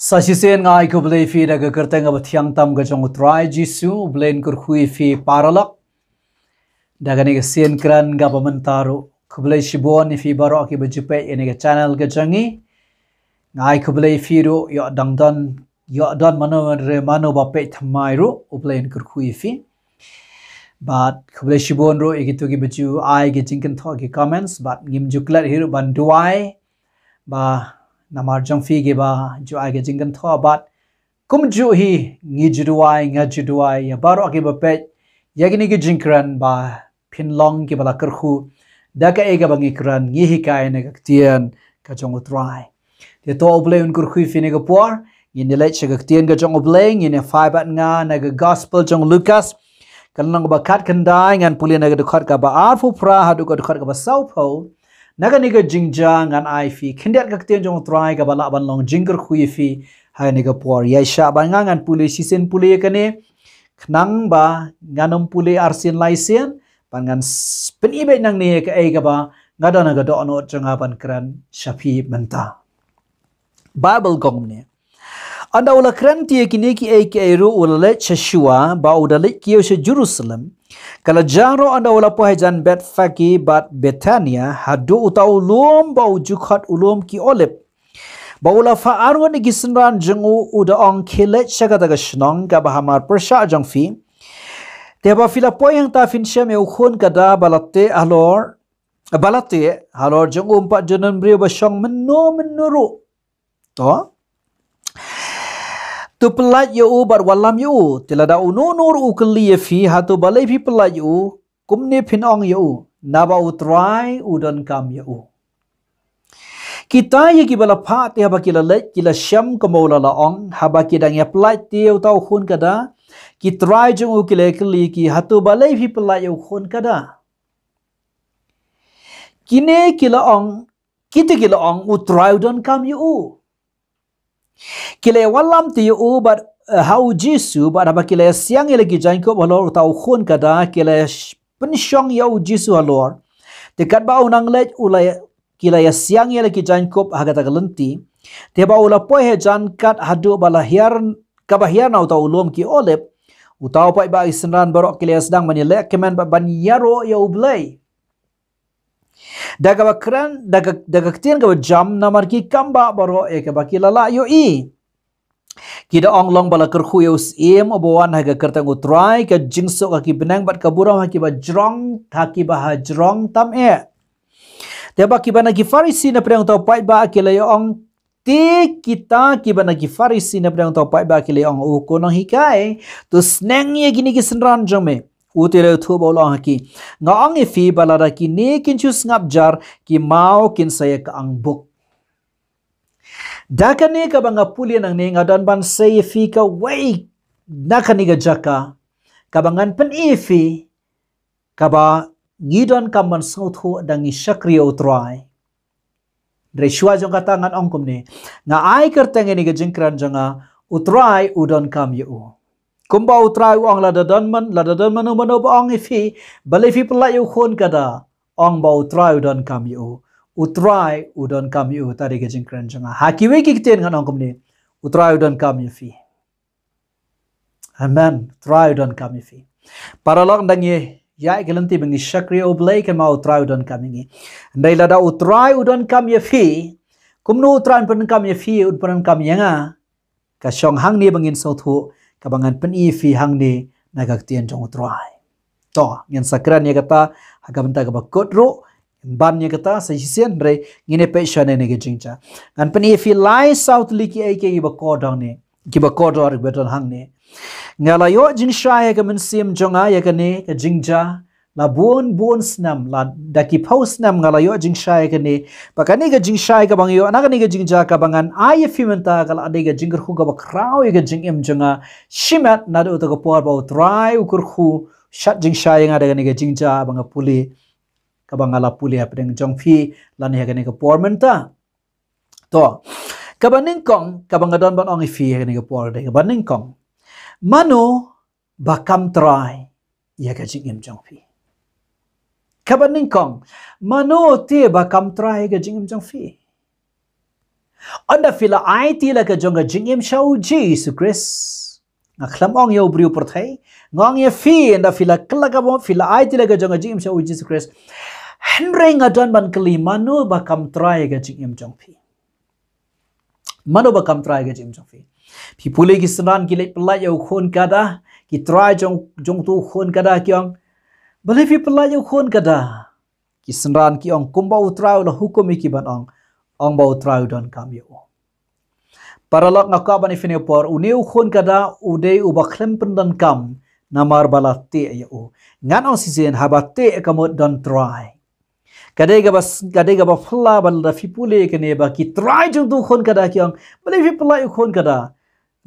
Sasisen ngai ko blei fi daga kerteng ab thiang tam ga jong utrai jisu blain kur hui fi paralak daga ni ga sien kran ga pamantaro ko blei shibon fi baro ki bajupe ene ga channel ga jangi ngai ko blei fi ro yo dangdan mano re mano ba pe thamai ro ublain kur hui fi but ko blei shibon ro igitu gi baju ai gi jingkan tho gi comments but ngim juklat hiru banduai ba namar jong fi ge ba ju ai ge jingkan tho bat kum ju hi ngi juduai nga juduai ya baro ke ba pe yagini ge jingkran ba phinlong ke bala kerhu da ka ega bangi kran ngi hi kai ne ga tian ka jong utrai te to oble un kur khui fi ne ga por yin le che ga tian ga jong oble yin ne 5 bat nga na ga gospel jong Lucas kan lang ba khat kan dai ngan pulin na ga khat ka ba ar fu pra ha du ga khat ka ba sau pho naga niga jingja ngan ai fi kindet ka kten jong try ka bala ban long jingker khui fi ha niga por ya sha ba ngan puli sisen puli kane knang ba nganom puli arsin laisen pan ngan pen ibe nang ne ka ai ka ba ngada naga do no changa ban kran shafi menta bible gong ne anda ula kran tie kini ki ai ke ru ula chashua ba udale kiyo se Jerusalem kala jaro anda wala po hajan Betfaki bat Betania hadu utau ulum ba ujukhat ulum ki olep ba ula fa arwan ni gisenran jengu uda ong khile chaga daga shnong ka bahamar persha jong fi te ba fila po yang ta fin shem e ukhun kada balate halor jengu umpat janan brio ba shong menuru to tu pelat yu bar walam yu tilada ununur ukli fi hatu balai fi pelat yu kumne phinong yu naba utrai udan kam yu kita ye ki bala pha te haba kila le kila sham kamola la ong haba ki dang ya pelat tiu tau khun kada ki trai jung ukile kli ki hatu balai fi pelat yu khun kada kine kila ong kita kila ong utrai udan kam yu kile walam ti u bat hau jisu bat haba kile siang lagi jain ko balor tau khun kada kile pensyong ya jisu alor dekat ba unang lej ulai kile siang lagi jain ko haga tagalenti te ba ula poe he jan kat hadu balahiar kabahiar na tau ulum ki olep utau pai ba isran barok kile sedang manile kemen ba ban yaro ya ublai daga bakran daga ktien ga jam namar ki kamba baro e ka bakila la yo i kida ong long bala ker khuyus em obawan haga kertang utrai ka jingso ka ki benang bat kabura ha ki ba jrong tha ki ba ha jrong tam e te ba ki bana ki farisi na preng to pai ba ki le ong ti kita ki bana ki farisi na preng to pai ba ki le ong u ko no hikai to sneng ye gini ki senran jome utire thu bolong haki ngong fi balada ki ne kin chus ngap jar ki mau kin saya ka angbuk dakane ka banga pulien ang ne ngadan ban say fi ka wai nakani ga jaka ka bangan pen fi ka ba ngidon kaman sautho dangi shakriyo utrai reshwa jong kata ngan ongkom ne nga ai kerteng ni ga jingkran janga utrai udon kam yu kumba utrai ong ladadan manu ba ong fi balai fi pelai yu khon kada ong ba utrai udon kam yu utrai udon kam yu tadi ke jingkran janga hakiwe ki kiten ngan ong komni utrai udon kam yu fi amen utrai udon kam yu fi paralog dangi ya gelanti bengi shakri oblay kan ma utrai udon kam ngi ndai lada utrai udon kam yu fi kumnu utran pen kam yu fi udpan kam yanga ka shong hang ni bangin sauthu kabangan pen fi hang ni nagak tien jong utrai to ngen sakran ye kata hagabanta ka bakot ro ban ye kata sesien re ngine pe shane ne ge jingcha ngan pen fi lai south liki ai ke ba ko dang ne ki ba ko dor beton hang ne ngala yo jing sha ye ka men sim jonga ye ka ne ka jingja la bon snam la daki pos nam ngala yo jing sha ye ka ne pakani ga jing sha ka bang yo anagani ga jingja ka bangan ai fi menta kala ade ga jingger khu ga ba kraw ye ga jing em jonga shimat na do to ko por ba try ukur khu shat jing sha ye nga ga jingja banga puli ka bangala puli apeng jong fi lan he ga ne ka por menta to ka baning kong ka bangadon ban ong fi he ga ne ka por de ka baning kong mano bakam try ye ga jing em jong fi kabaning kong mano te bakam try ga jing em jong fi Anda fila IT la ka jonga jingim shau Jesus Christ. Ngaklam ong yo briu perthai. Ngong ye fi anda fila kelaka mo fila IT la ka jonga jingim shau Jesus Christ. Henry ngadon ban keli manu bakam try ka jingim jong fi. Manu bakam try ka jingim jong fi. Pi pulai ki senan ki lek pelai yo khon kada ki try jong tu khon kada kyong. Balai fi pelai yo khon kada. Ki senan ki ong kumbau try la hukum iki ban ong bau try don kam yo. Paralak ngakaban ifine por uniu khon kada udei ubaklem pendan kam namar balate yo. Ngan ong sisen habate kamot don try. Kadai ga ba phla bal da fipule kene ba ki try jong tu khon kada kyong balai fi pelai khon kada.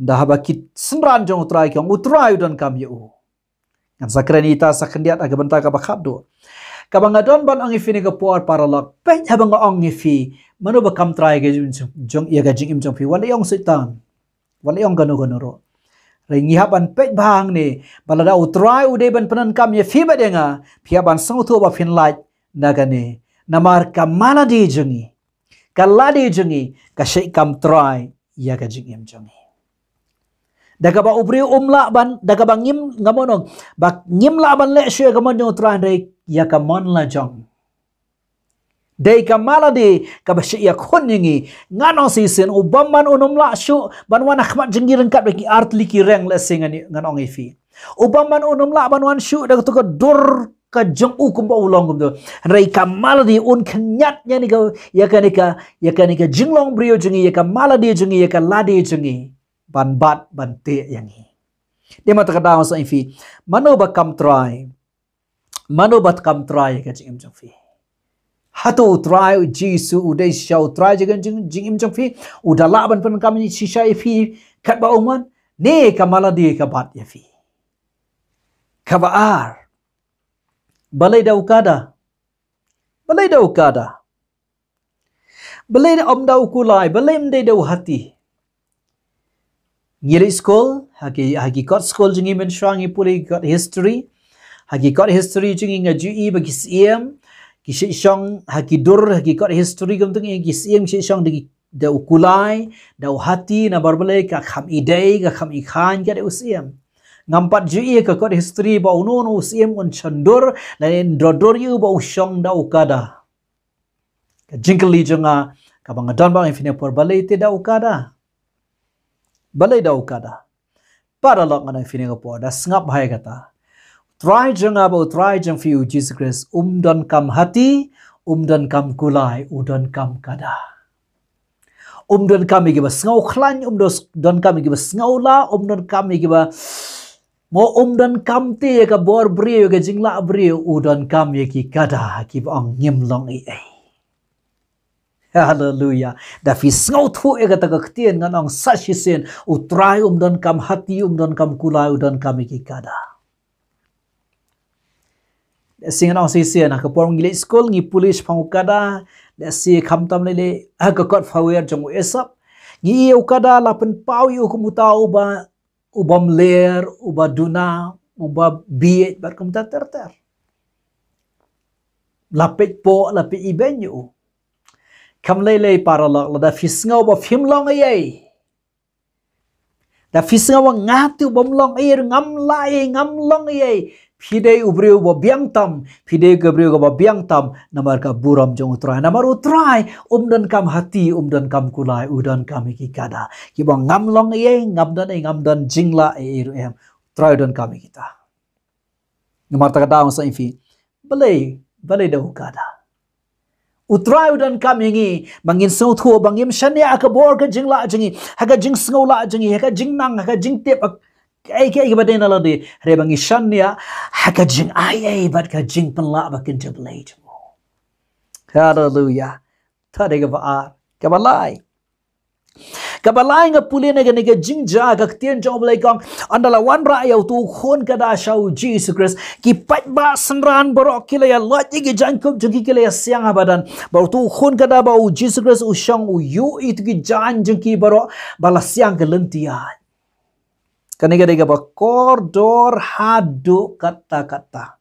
Dah ba ki senran jong try kyong utrai don kam yo. Ngan sakrani ta sakhendiat aga banta ka bakhado. Kabangadon ban ang ifini ka por paralak pe habang ong ifi mano ba kam try ga jong ia ga jing im jong fi wala yong setan wala yong gano ro ringi haban pe bang ni balada utrai ude ban penan kam ye fi ba denga phia ban sang thu ba fin light nagane namar kamala di jongi kaladi jongi ka shei kam try ia ga jing im jongi daga ba ubri umla ban daga ba ngim ngamonong ba ngim la ban le shwe gamon jong try dai ya ka mon la jong dei ka maladi ka ba ya khon yingi ngano si sen ubamman unum la shu ban wan akhmat jingirang kat bagi artli ki reng la singani nganong ifi ubamman unum la ban wan shu dak to ka dur ka jong u kum ba ulong kum do rei ka maladi un khnyat nya ni ka ya ka jinglong brio jingi ya ka maladi jingi ya ka ladi jingi ban bat ban te yangi de mata ka daw sa ifi mano ba kam try mano bat kam try ka jing jong fi hatu try jisu udai shau try jing im jong fi udala ban pen kam ni shisha fi kat ba uman ne kamala di ka bat ya fi ka ba ar balai da ukada balai da om da ukulai balai mdai da hati ngiri school hagi got school jingi men shwangi puli got history hagi got history jingi nga GE bagi CM ki shong hagi dur hagi got history gum tungi ki CM ki shong di da ukulai da hati na barbale ka kham idei ka kham ikhan ka de UCM ngampat GE ka got history ba uno UCM un chandur lain drodor yu ba ushong da ukada ka jingli jonga ka bangadon ba infine por balai te da ukada balai da ukada para lok ngana fini po da sngap hai kata try jeng abo try jeng fi Jesus Christ don kam hati don kam kulai don kam kada don kam igi ba ngau khlan don kam igi ba ngau la don kam igi ba mo don kam te ka bor brio ga jingla brio don kam igi kada ki ong ngim long ai Hallelujah. Da fi ngau thu e kata kaktian ngan ang sashisen utrai don kam hati don kam kulai don kam iki kada. Singan ang sisen ka porong gile school ngi police phang kada da si kham tam le ka kot fawer jong esap ngi ukada lapen pau yu kumutau ba ubam ler uba duna uba biet bar kumta ter lapet po lapet ibenyu kam lele para la da fisngau ba fimlong ai da fisngau ngatu bomlong ai ngam long ai pide ubriu ba biang tam pide gabriu ba biang tam namar ka buram jong utrai namar utrai don kam hati don kam kulai don kam iki kada ki ba ngam long ai ngam dan jingla ai em try don kam kita namar ta daung sa infi balai da kada utrai dan kamingi bangin so thu bangim shania ka bor ka jingla jingi haga jing sngola jingi haga jing nang haga jing tep ai badena la de re bangi shania haga jing ai bad ka jing penla bakin jablay mo hallelujah tade ga kabalai nga puli na ganiga jingja gaktian jong blay kong andala wan ra ayaw tu khon kada shaw Jesus Christ ki pat ba sanran borok kilaya lati gi jangkup jogi kilaya siang abadan baru tu khon kada ba Jesus Christ ushang yu itu gi jan jengki borok bala siang kelentian kaniga dega ba kodor hadu kata-kata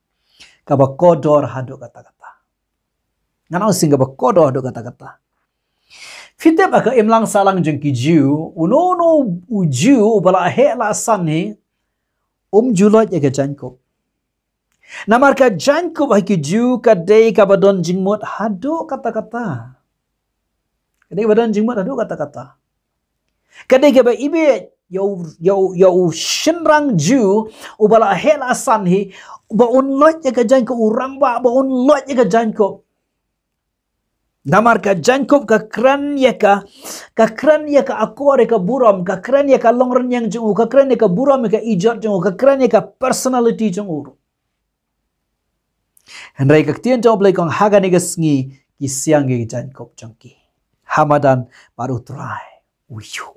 kaba kodor hadu kata-kata ngana singa ba kodor hadu kata-kata Fitep aka imlang salang jeng ki Jew, unono Jew bala he la san he, julot ya ka Jacob. Namar ka Jacob hai ki Jew ka day ka badon jingmot hado kata-kata. Kadai badon jingmot hado kata-kata. Kadai ka ba ibe yo shinrang Jew ubala he la san he, ba unlot ya ka Jacob urang ba unlot ya ka Jacob. Namar ka Jacob ka kran ya ka akor ka buram ka kran ya ka longren yang jung ka kran ya ka buram ka ijot jung ka kran ya ka personality jung uru. Henry ka tien jong blai kong haga ni ngi ki siang ge Jacob jong ki. Hamadan baru try. Uyu.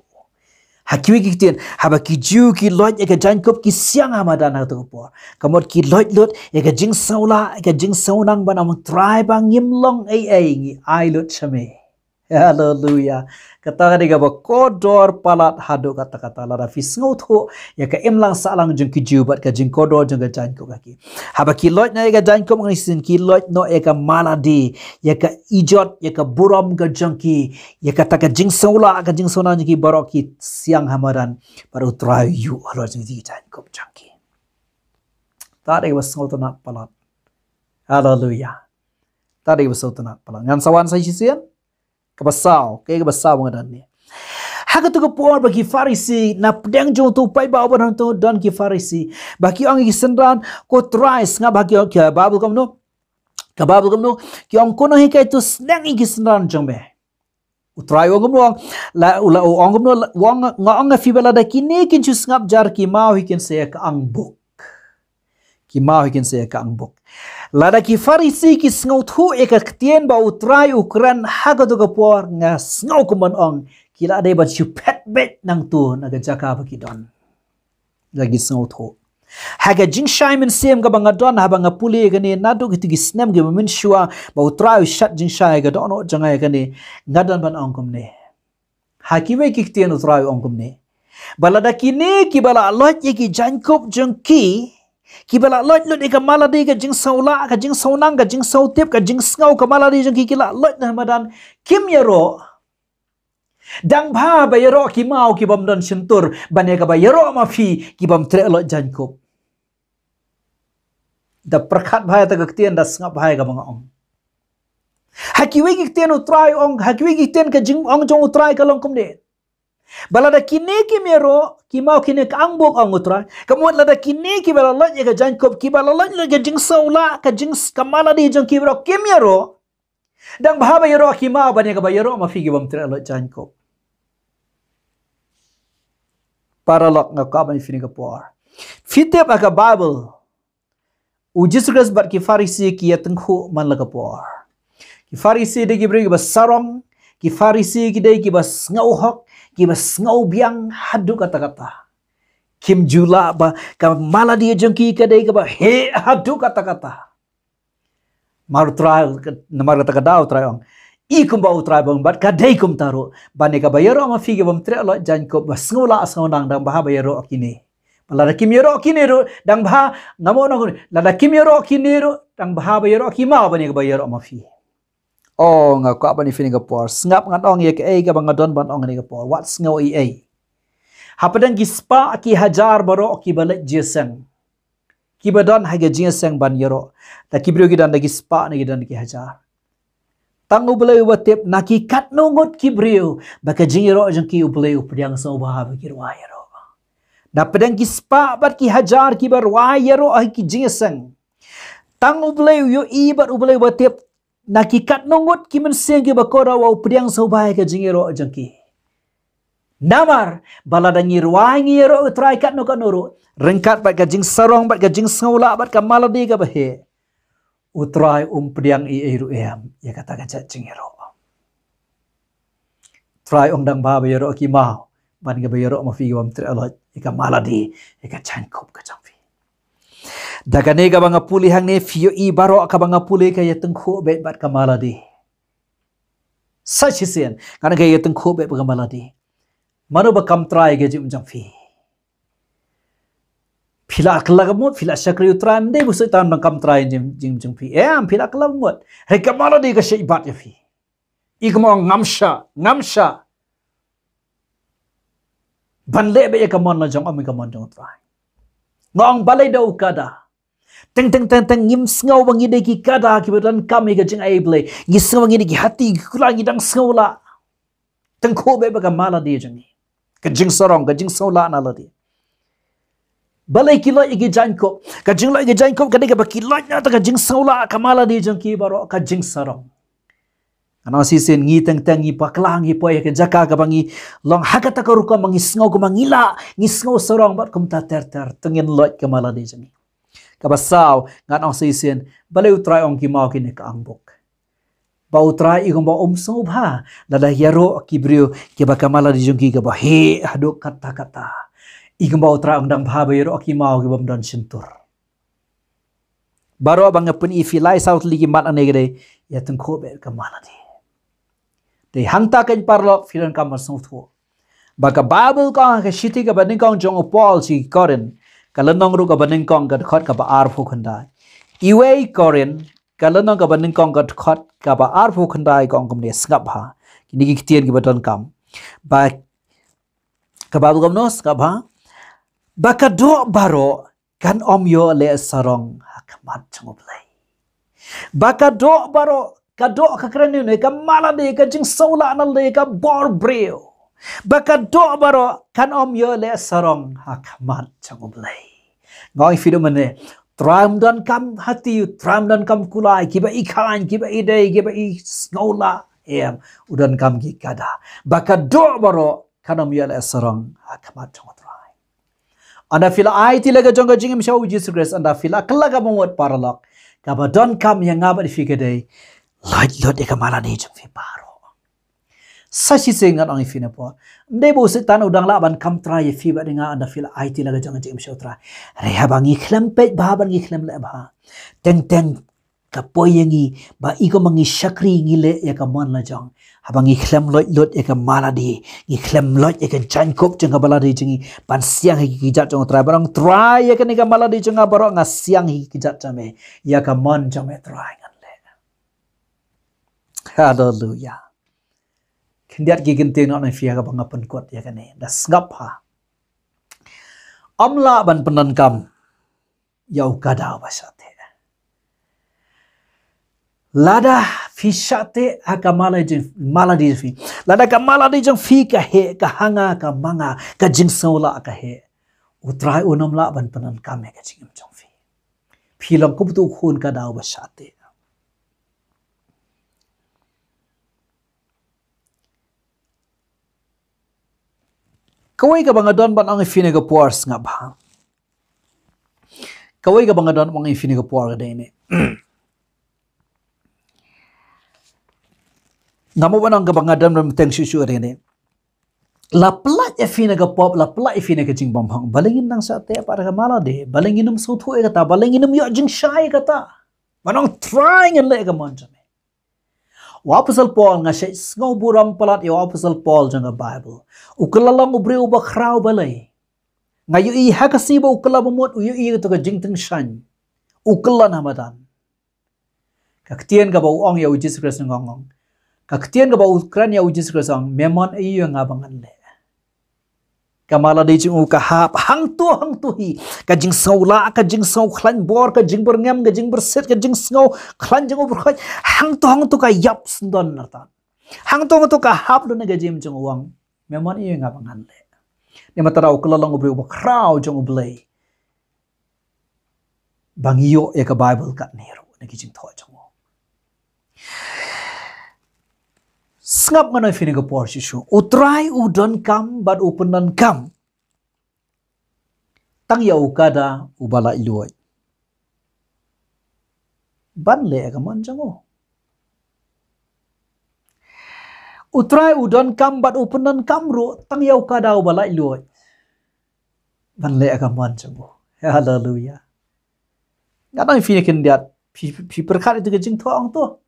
Hakiwi ki tien haba ki Jew ki lot ya ka Jacob ki siang hamadan ha to por. Kamot ki lot ya ka jing saula ka jing saunang banam try bang yimlong ai ngi ai lot chame. Hallelujah. Kata ga ba kodor palat hado kata-kata lara fisngo tho ya ka imlang salang jung ki Jew bat ka jing kodor jung ka Jacob ki. Haba ki lot na ya ka Jacob ngi sin ki lot no ya ka maladi ya ka ijot ya ka buram ka jung ki ya ka ta ka jing saula ka jing sona ki barok ki siang hamadan baru try you alo jung ki Jacob jung ki. Tare ga basngo to na palat. Hallelujah. Tare ga basngo to na palat. Ngan sawan sa sisian kabasaw mga dan ni. Haga to kapuar bagi Farisi na pedang jong tu pai ba oban to don ki Farisi bagi ang isenran ko tries nga bagi ka Bible kam no ki ang kono hikai tu snang igisenran jong be. Utray ong no la ula ong no wang nga ang fibela da kini kin chus ngap jar ki mau hikin se ka ang book. Ki mau hikin se ka ang book. Lada ki Farisi ki sngaw thu eka ktien ba utray ukran haga to kapor nga sngaw kuman ong kila day ba chupet bet nang tu naga jaka ba ki don lagi sngaw thu haga jing shaimen sem ga banga don ha banga puli ga ni nadu ki snem ga min shua ba utray shat jing shai ga don janga ga ni ngadan ban ong kum ne hakiwe ki ktien utray ong kum ne balada kini ki bala lot ki Jacob jengki Kibala lot ika maladi ka jing saula ka jing saunang ka jing sautip ka jing sngaw ka maladi jing kikila lot na madan kim yaro dang bha ba yaro ki mau ki bam don sintur bane ka ba yaro ma fi ki bam tre lot Jacob da perkhat bhai ta gaktian da snga bhai ka mga ong hakiwi ki ten utrai ong hakiwi ki ten ka jing ong jong utrai ka long kum de balada kini ki mero ki mau kini ka angbok ang utrai kamuat lada kini ki balalot ya ka Jacob ki balalot ya ka jing saula ka jing kamala di jong ki bro ki mero dang bahaba yero ki mau bani ka ba yero ma figi bam tra lot Jacob paralok nga ka bani fini ka por fitep aka Bible ujis ras bat ki Farisi ki yatenghu man la ka por ki Farisi de ki bri ba sarong ki Farisi ki de ki bas ngauhok ki bas ngau biang hadu kata-kata kim jula ba ka maladi jengki ka de ka ba he hadu kata-kata mar trial namar kata kadau trial ikum ba utrai bang bat ka de kum taro bane ka bayaro ma figi bam tre lo Jacob bas ngula asngau nang dang ba bayaro kini lada kim yero kini ro dang ba ngamo nang lada kim yero kini ro dang ba bayaro ki ma bane ka bayaro ma fi oh nga ko abani fini Singapore ngap ngat ong ye ke ga bang don ban ong ni Singapore what sngo e hapadang gispa ki hajar baro ki balet jeseng ki badon haga jeseng ban yero ta ki brio gidan lagi spa ni gidan ki hajar tangu belai watep naki kat nongot ki brio baka jingiro jeng ki ublai updiang so bahab ki ruayero na padang gispa bat ki hajar ki bar ruayero ai ki jeseng tangu belai yo ibat ublai watep nakikat nongot ki menseng ki bakora wa upriang saubai ka jingero jangki namar baladangi ruangi ro try kat no kanoro rengkat bat ka jing sarong bat ka jing saula bat ka maladi ka bahe utrai priang i eru em ya kata ka jingero try dang ba bayero ki mau ban ka bayero ma fi wam tre alot ika maladi ika chankop ka jangfi Dagane ka banga puli hang ne fio i baro ka banga puli ka yatengkho bet bat kamala di. Such is in kana ka yatengkho bet kamala di. Mano ba kam try ge jim jang fi. Phila akla ka mot phila shakri utran de bu tan kam try jim jang fi. Am phila akla mot. He kamala di ka shei bat ya fi. igmo ngamsha ban le be ka mon la jong ami ka mon jong trai ngong balai do kada teng ngim sngaw bangi de ki kada ki bedan kami ga jing ai ble ngi sngaw bangi de ki hati kula ngi dang sngaw la teng ko be ka mala de jing ka jing sorong ka jing sola na la de balai ki lo igi janko ka jing lo igi janko ka de ka ki lo na ta ka jing sola ka mala de jing ki baro ka jing sorong ano si sen ngi teng ngi paklang ngi poy ke jaka ka bangi long hakata ka ruka mangi sngaw ko mangila ngi sngaw sorong bat kum ta ter tengin lo ka mala de jing kabasaw ngan ang sisen balay utray ong kimaw kini kaangbok ba utray igong ba umsong ba lada yaro kibrio kiba kamala di jungki ka ba he hado kata igong ba utray ong dang ba yaro kimaw kibam dan sintur baro bang pun ifilai south ligi mat anegre ya tengko be kamala de hangta kan parlo filan kamar songtho baka bible ka ka shiti ka baning kong jong paul si korin kalanong ru ka baning kong ka khot ka ba ar phu khandai iwe korin kalanong ka baning kong ka khot ka ba ar phu khandai kong kom ne skap ha kini ki tien ki baton kam ba ka ba gom nos ka ba ba ka do baro kan om yo le sarong hakmat chungoplay ba ka do baro ka do ka kren ne ka mala de ka jing sola na le ka bor breo baka do baro kan om yo le sarong hakmat changoblay ngoi fido mane tram dan kam hati tram dan kam kulai kiba ikan kiba ide kiba i snola em udan kam ki kada baka do baro kan om yo le sarong hakmat changotrai anda fila ai ti lega jonga jingim shaw Jesus Christ anda fila kalaga mongot paralak kaba don kam yang ngaba di fikade light lot e kamala ni jong fi paro sashi sengat ang ifina po ndai bo se tan udang la ban kam try fi ba dinga anda fila IT laga jang jing show tra re habang i khlem pe ba ban i khlem le ba teng ka poyengi ba i ko mangi shakri ngi le ya ka mon la jang habang i khlem lot e ka maladi i khlem lot e ka chan kop jang bala di jingi ban siang hi ki jat jong tra barang try ya ka ni ka maladi jang baro nga siang hi ki jat jame ya ka mon jang me try ngan le hallelujah kendiat gigin ting na fia ka banga penkot ya kan da ngap ha amla ban penan kam yau kada basate lada fisate akamala jin maladi fi lada kamala di jang fi ka he ka hanga ka manga ka jing sola ka he utrai unom la ban penan kam ka jing jong fi philam ku tu khun ka daw basate kawai ka bangadon ban ang ifine ka puars nga ba kawai ka bangadon ang ifine ka puar ka dene ngamo ban ang ka bangadon ram teng shu dene la plat ifine ka pop la plat ifine ka jing bam hang balingin nang sa te para ka mala de balingin nam so thu e ka ta balingin nam yo jing shai ka ta manong trying and le ka mon jame Apostle Paul nga siya ngaw buram palat yung Apostle Paul jang Bible. Ukala lang ubri uba kraw balay. Ngayon iha kasi ba ukala bumot uyo iyo to ka jingteng shan. Ukala namadan. Kaktian ka ba uong ya Jesus Christ ngongong. Kaktian ka ba ukran ya Jesus Christ ang memon iyo nga bangan le. Kamala di jing ukahap hang tu hi kajing saula kajing sau khlan bor kajing berngam kajing berset kajing sngau khlan jing ubur khaj hang tu ka yap sndon nartan hang tu ka hap do na kajim jing uang memon iyo nga bangan le ni matara ukala lang ubri ubak kraw jing ublay bangiyo ya ka Bible kat nero na kijing tho jing Sngap nga na fini ka por shishu. Utray udon kam bad upenan kam. Tang ya ukada ubala iluoy. Ban le ka man jango. Utray udon kam bad upenan kam ro tang ya ukada ubala iluoy. Ban le ka man jango. Hallelujah. Nga na fini kendiat pi perkat itu kejing thoang to.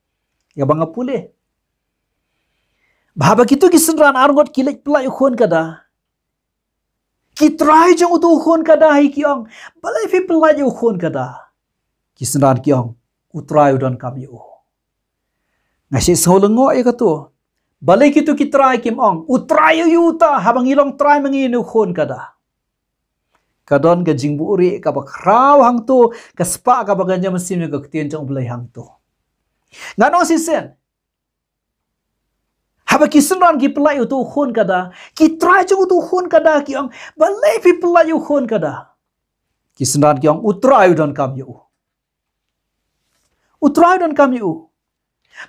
Ya banga pulih. Bahaba kitu kisenran arngot kilek pelai ukhon kada. Kitrai jang utu ukhon kada hi kiong. Balai fi pelai ukhon kada. Kisenran kiong. Utrai udan kami u. Ngasih seholengo e kato. Balai kitu kitrai kim ong. Utrai yuta habang ilong try manginu khon kada. Kadon ka jingburi ka bakraw hang tu ka spa ka baganya mesin ka ketien jong belai hang tu. Ngano sisen. Haba kisenran ki pelai tu khon kada. Ki try jong tu khon kada ki ong balai pi pelai khon kada. Kisenran ki ong utrai don kam yu. Utrai don kam yu.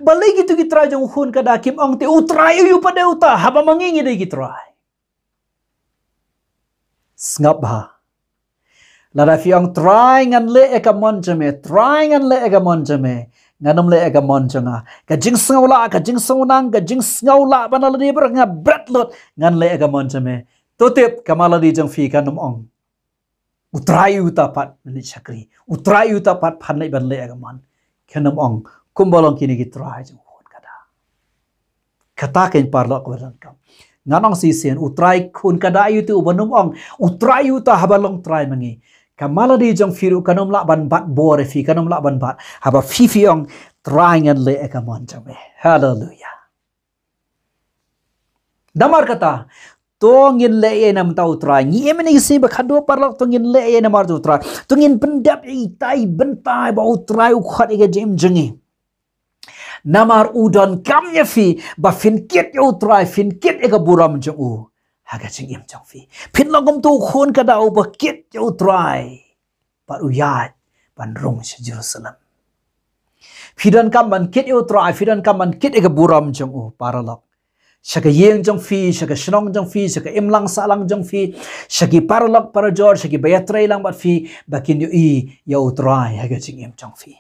Balai gitu kitrai jong khon kada kim ong te utrai yu pada uta haba mangingi de kitrai. Ngap ha. Lada fi ong try ngan le eka monjame, try ngan le eka monjame, nganum le eka monjanga. Ka jing sngawla, ka jing sawnang, ka jing sngawla banala di ber nga bretlot ngan le eka monjame. Totip kamala di jong fi kanum ong. Utray uta pat ni chakri. Utray uta pat phanai ban le eka mon. Kanum ong kumbalong kini kitray jong khon kada. Kata ken parlo ko ran kam. Nganong sisen utray khon kada yu tu banum ong. Utray uta habalong try mangi. Kamala di jong firu kanom la ban bat bore fi kanom la ban bat haba fifi ong trying and le eka monjame. Hallelujah. Damar kata tongin le e nam tau try ngi emeni si ba khado parlok tongin le e nam ar tu try tongin pendap e tai bentai ba utrai u khat ega jem jengi namar udon kamnya fi ba fin kit yo try fin kit ega buram jong u haga ching im chong fi phin longom tu khon kada u ba kit yo try par uyat ban rong se Jerusalem fidan kam ban kit yo try fidan kam ban kit ega buram jong u paralok shaka yeng jong fi shaka shnong jong fi shaka imlang salang jong fi shaki paralok parajor shaki bayatray lang bat fi bakin yo i yo try haga ching im chong fi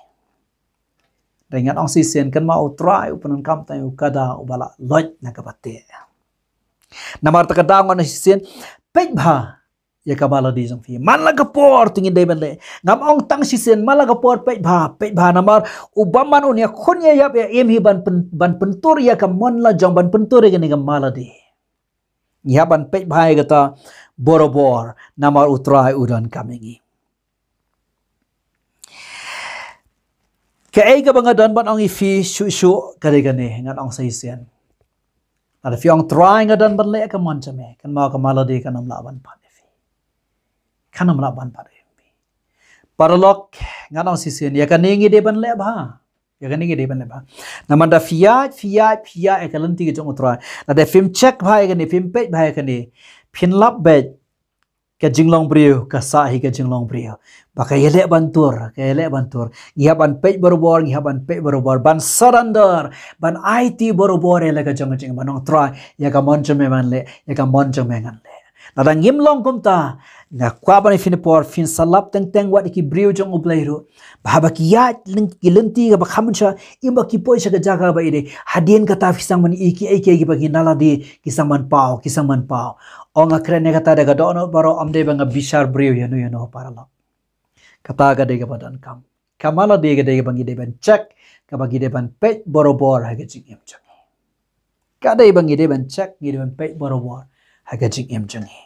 dengan ong sisen kan ma utrai upanan kam tayo kada ubala lot na kabate namar takadang on sisen pek bha ya kabala di jong fi man laga por tingin dai ban le ngam ong tang sisen malaga por pek bha namar ubaman on ya khon ya yap ya em hi ban pentur ya kam mon la jong ban pentur ya ni mala di ya ban pek bha ya kata borobor namar utrai udan kamingi Kaya ka banga dan ban ong ifi shu kare gane ngan ong sisen. Ada fi ong try nga dan ban le ka mon chame kan ma ka maladi kan am laban pa ifi. Kan am laban pa ifi. Paralok ngan ong sisen ya kan ningi de ban le ba. Ya kan ningi de ban le ba. Namanda fiat e kalanti ke jong try. Ada film check ba ya kan film page ba ya kan ni. Pin lap bed ka jinglong brio ka sahi ka jinglong brio baka yele bantur ngihaban pej borobor ban surrender ban IT borobor ele ka jong jing manong try ya ka monjame man le ya ka monjame ngan le nada ngimlong kumta na kwa ban fin por fin salap teng wat ki brio jong ubleiro bahaba ki ya lenti ka bakhamcha imba ki poisa ka jaga ba ide hadien ka ta fisang man iki ki bagi naladi kisang man pau Ong akhirnya kata daga dono baro amde banga bishar brio yano paralok. Kata ga dega badan kam. Kamala dega bangi deban check kabagi deban pej borobor haga jing em jangi. Kada bangi deban check ngi deban pej borobor haga jing em jangi.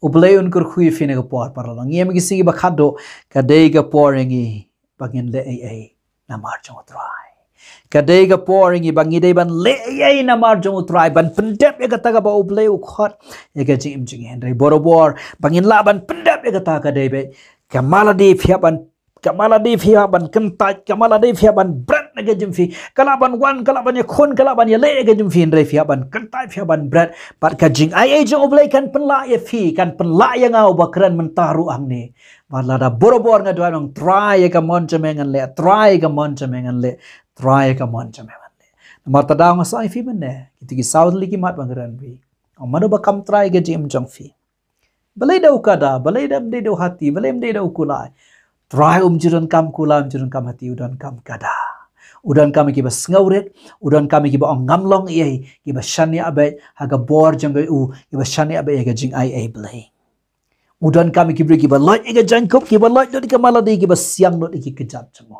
Ublay un kur khui fine ga por paralok. Ngiem gi singi bakhado kadega poringi bangin le ai na marjong try. Kadai ga poring bangi dai ban le ai na marjong utrai ban pendap ya kata ba ublay ukhot ya ga jing jing hendrai borobor bangin la ban pendap ya kata kadai be kamala di phia ban kentai kamala di phia ban brat na ga jim fi kalaban wan kalaban ya khon kalaban ya le ga jim fi hendrai phia ban kentai phia ban brat pat ka jing ai jong ublay kan penla ya fi kan penla ya ngau bakran mentaru ang ni malada borobor nga doang try ya ka monjame ngan le try ka monjame ngan le try ka monjame ngan le namar tadang sa fi menne kiti ki southly ki mat bangran bi amano ba kam try ga jim jong fi balai dau kada balai dam de dau hati balai de dau kulai try jiran kam hati udan kam kada udan kami ki bas ngauret udan kami ki ba ngamlong ye ki ba shani abai haga bor jang u ki ba shani abai ga jing ai blai udan kami ki bri ki ba loj ega jankop ki ba loj dot ka maladi ki ba siang dot ki kejap chamo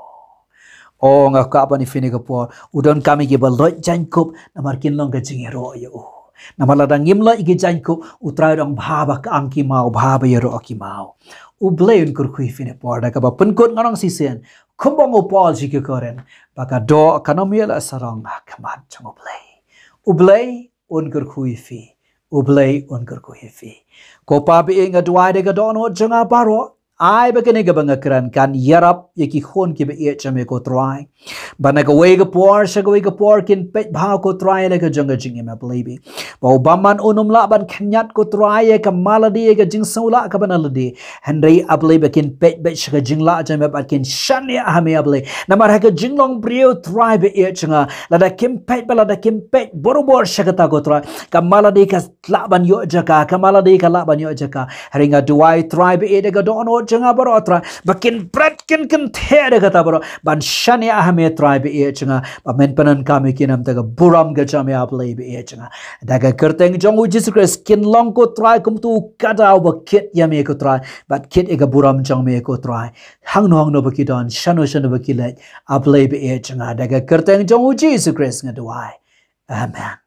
o nga ka apa ni fini ka por udan kami ki ba loj jankop namar kin long ka jing ro yo namalada ngimla igi jankop utrai dong bhaba ka angki mau bhaba yero aki mau ubleun kur khui fini por da ka ba penkot ngarang sisen kumbong opol ji ki koren baka do kanomiela sarong kamat chamo play ublay un ker khui fi ublay un ker khui fi ko pa bi nga dwai de ga dono janga baro ai ba kene ga banga kran kan yarap yaki khon ki be e chame ko try bana ga we ga por sha ga we ga por kin pe bha ko try le ga janga jing ma plebi ba baman unum la ban khanyat ko try ka maladi ga jing saula ka bana ladi henry ablay ba kin pe be sha ga jing la jame ba kin shan ya ha me ablay namar ha ga jing long brio try be e changa la da kim pe ba la da kim pe borobor sha ga ta ko try ka maladi ka la ban yo jaka ka maladi ka la ban yo jaka ringa duai try be e ga dono janga baro atra bakin brat kin the kata baro ban shani ahme try be e changa ba men panan kami kinam taga buram ga chame aplay be e changa daga kerteng jong Jesus Christ kin long ko try kum tu kata ba kit yame ko try but kit ega buram jong me ko try hang no bakidon shano bakilai aplay be e changa daga kerteng jong Jesus Christ nga duai amen.